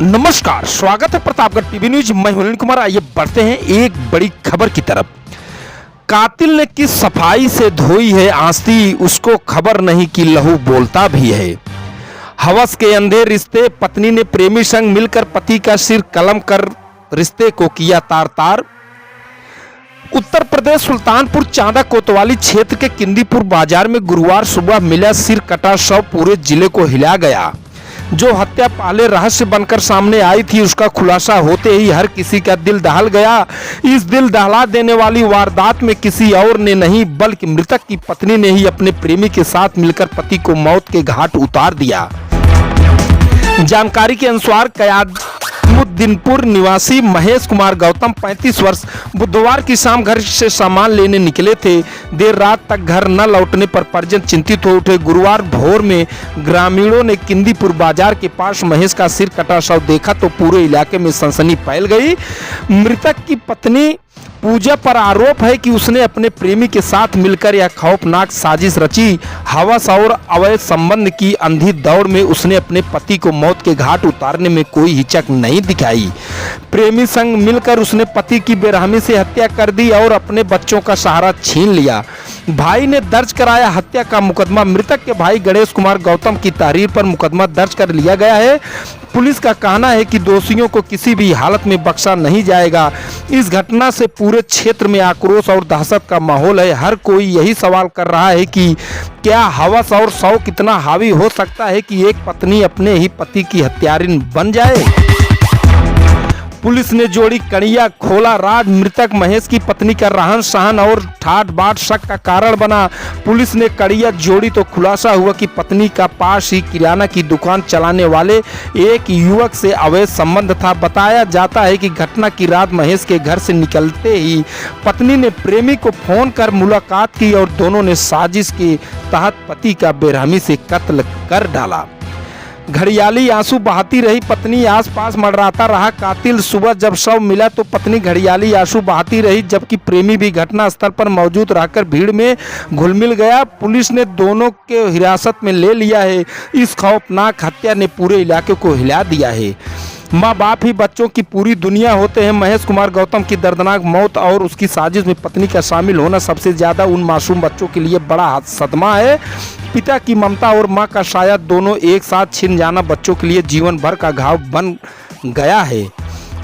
नमस्कार, स्वागत है प्रतापगढ़ टीवी न्यूज। मैं हूं अनिल कुमार। आइए बढ़ते हैं एक बड़ी खबर की तरफ। कातिल ने किस सफाई से धोई है आस्ती, उसको खबर नहीं कि लहू बोलता भी है। हवस के अंधे रिश्ते, पत्नी ने प्रेमी संग मिलकर पति का सिर कलम कर रिश्ते को किया तार तार। उत्तर प्रदेश सुल्तानपुर चांदा कोतवाली क्षेत्र के किंदीपुर बाजार में गुरुवार सुबह मिला सिर कटा शव पूरे जिले को हिला गया। जो हत्या पहले रहस्य बनकर सामने आई थी, उसका खुलासा होते ही हर किसी का दिल दहल गया। इस दिल दहला देने वाली वारदात में किसी और ने नहीं बल्कि मृतक की पत्नी ने ही अपने प्रेमी के साथ मिलकर पति को मौत के घाट उतार दिया। जानकारी के अनुसार कयामुद्दीनपुर निवासी महेश कुमार गौतम 35 वर्ष बुधवार की शाम घर से सामान लेने निकले थे। देर रात तक घर न लौटने पर परिजन चिंतित हो उठे। गुरुवार भोर में ग्रामीणों ने किंदीपुर बाजार के पास महेश का सिर कटा शव देखा तो पूरे इलाके में सनसनी फैल गई। मृतक की पत्नी पूजा पर आरोप है कि उसने अपने प्रेमी के साथ मिलकर यह खौफनाक साजिश रची। हवस और अवैध संबंध की अंधी दौड़ में उसने अपने पति को मौत के घाट उतारने में कोई हिचक नहीं दिखाई। प्रेमी संग मिलकर उसने पति की बेरहमी से हत्या कर दी और अपने बच्चों का सहारा छीन लिया। भाई ने दर्ज कराया हत्या का मुकदमा। मृतक के भाई गणेश कुमार गौतम की तहरीर पर मुकदमा दर्ज कर लिया गया है। पुलिस का कहना है कि दोषियों को किसी भी हालत में बख्शा नहीं जाएगा। इस घटना से पूरे क्षेत्र में आक्रोश और दहशत का माहौल है। हर कोई यही सवाल कर रहा है कि क्या हवस और शौक कितना हावी हो सकता है कि एक पत्नी अपने ही पति की हत्यारिन बन जाए। पुलिस ने जोड़ी कड़िया खोला राज। मृतक महेश की पत्नी का रहन सहन और ठाट बाट शक का कारण बना। पुलिस ने कड़िया जोड़ी तो खुलासा हुआ कि पत्नी का पास ही किराना की दुकान चलाने वाले एक युवक से अवैध संबंध था। बताया जाता है कि घटना की रात महेश के घर से निकलते ही पत्नी ने प्रेमी को फोन कर मुलाकात की और दोनों ने साजिश के तहत पति का बेरहमी से कत्ल कर डाला। घड़ियाली आंसू बहाती रही पत्नी, आसपास मंडराता रहा कातिल। सुबह जब शव मिला तो पत्नी घड़ियाली आंसू बहाती रही, जबकि प्रेमी भी घटनास्थल पर मौजूद रहकर भीड़ में घुल मिल गया। पुलिस ने दोनों के हिरासत में ले लिया है। इस खौफनाक हत्या ने पूरे इलाके को हिला दिया है। माँ बाप ही बच्चों की पूरी दुनिया होते हैं। महेश कुमार गौतम की दर्दनाक मौत और उसकी साजिश में पत्नी का शामिल होना सबसे ज्यादा उन मासूम बच्चों के लिए बड़ा सदमा है। पिता की ममता और माँ का शायद दोनों एक साथ छिन जाना बच्चों के लिए जीवन भर का घाव बन गया है।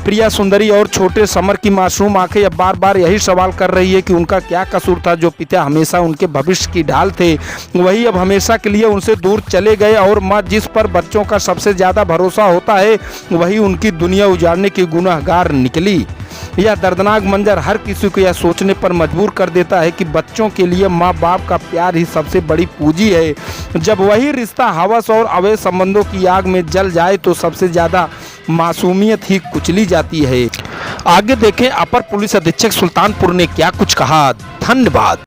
प्रिया सुंदरी और छोटे समर की मासूम आंखें अब बार बार यही सवाल कर रही है कि उनका क्या कसूर था। जो पिता हमेशा उनके भविष्य की ढाल थे, वही अब हमेशा के लिए उनसे दूर चले गए। और माँ जिस पर बच्चों का सबसे ज़्यादा भरोसा होता है, वही उनकी दुनिया उजाड़ने की गुनहगार निकली। यह दर्दनाक मंजर हर किसी को यह सोचने पर मजबूर कर देता है कि बच्चों के लिए माँ बाप का प्यार ही सबसे बड़ी पूंजी है। जब वही रिश्ता हवस और अवैध संबंधों की आग में जल जाए तो सबसे ज़्यादा मासूमियत ही कुचली जाती है। आगे देखें अपर पुलिस अधीक्षक सुल्तानपुर ने क्या कुछ कहा। धन्यवाद।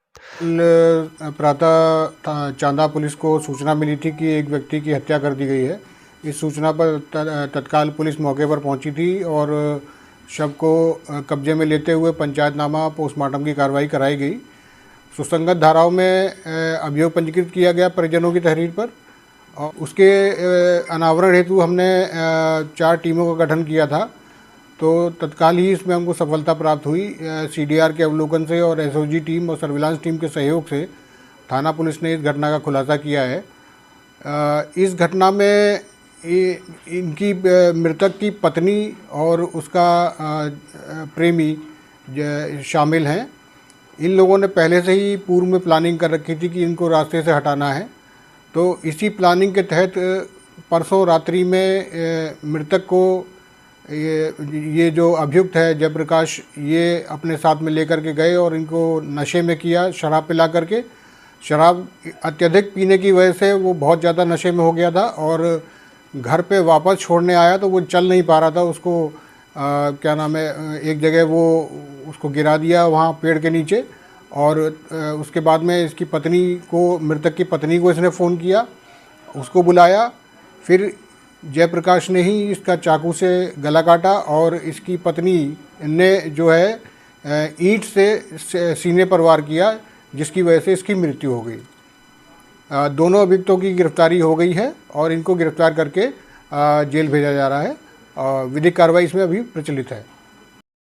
प्रातः चांदा पुलिस को सूचना मिली थी कि एक व्यक्ति की हत्या कर दी गई है। इस सूचना पर तत्काल पुलिस मौके पर पहुंची थी और शव को कब्जे में लेते हुए पंचायतनामा पोस्टमार्टम की कार्रवाई कराई गई। सुसंगत धाराओं में अभियोग पंजीकृत किया गया परिजनों की तहरीर पर और उसके अनावरण हेतु हमने 4 टीमों का गठन किया था। तो तत्काल ही इसमें हमको सफलता प्राप्त हुई। CDR के अवलोकन से और SOG टीम और सर्विलांस टीम के सहयोग से थाना पुलिस ने इस घटना का खुलासा किया है। इस घटना में इनकी मृतक की पत्नी और उसका प्रेमी शामिल हैं। इन लोगों ने पहले से ही पूर्व में प्लानिंग कर रखी थी कि इनको रास्ते से हटाना है। तो इसी प्लानिंग के तहत परसों रात्रि में मृतक को ये जो अभियुक्त है जयप्रकाश, ये अपने साथ में लेकर के गए और इनको नशे में किया, शराब पिला करके। शराब अत्यधिक पीने की वजह से वो बहुत ज़्यादा नशे में हो गया था और घर पे वापस छोड़ने आया तो वो चल नहीं पा रहा था। उसको क्या नाम है, एक जगह वो उसको गिरा दिया वहाँ पेड़ के नीचे और उसके बाद में इसकी पत्नी को, मृतक की पत्नी को इसने फ़ोन किया, उसको बुलाया। फिर जयप्रकाश ने ही इसका चाकू से गला काटा और इसकी पत्नी ने जो है ईंट से सीने पर वार किया, जिसकी वजह से इसकी मृत्यु हो गई। दोनों अभियुक्तों की गिरफ्तारी हो गई है और इनको गिरफ्तार करके जेल भेजा जा रहा है विधिक कार्रवाई इसमें अभी प्रचलित है।